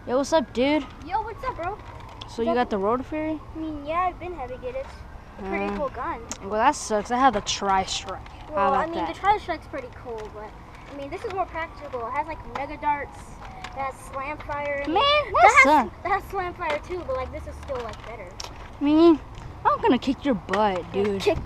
Yo, what's up, dude? Yo, what's up, bro? So you got the Rotofury? I mean, yeah, I've been having it. It's a pretty cool gun. Well, that sucks. I have the Tristrike. Well, I mean, the Tristrike's pretty cool, but I mean, this is more practical. It has like mega darts, it has slam fire. Man, that sucks. It has slam fire too, but like this is still like better. I mean, I'm gonna kick your butt, dude. Kick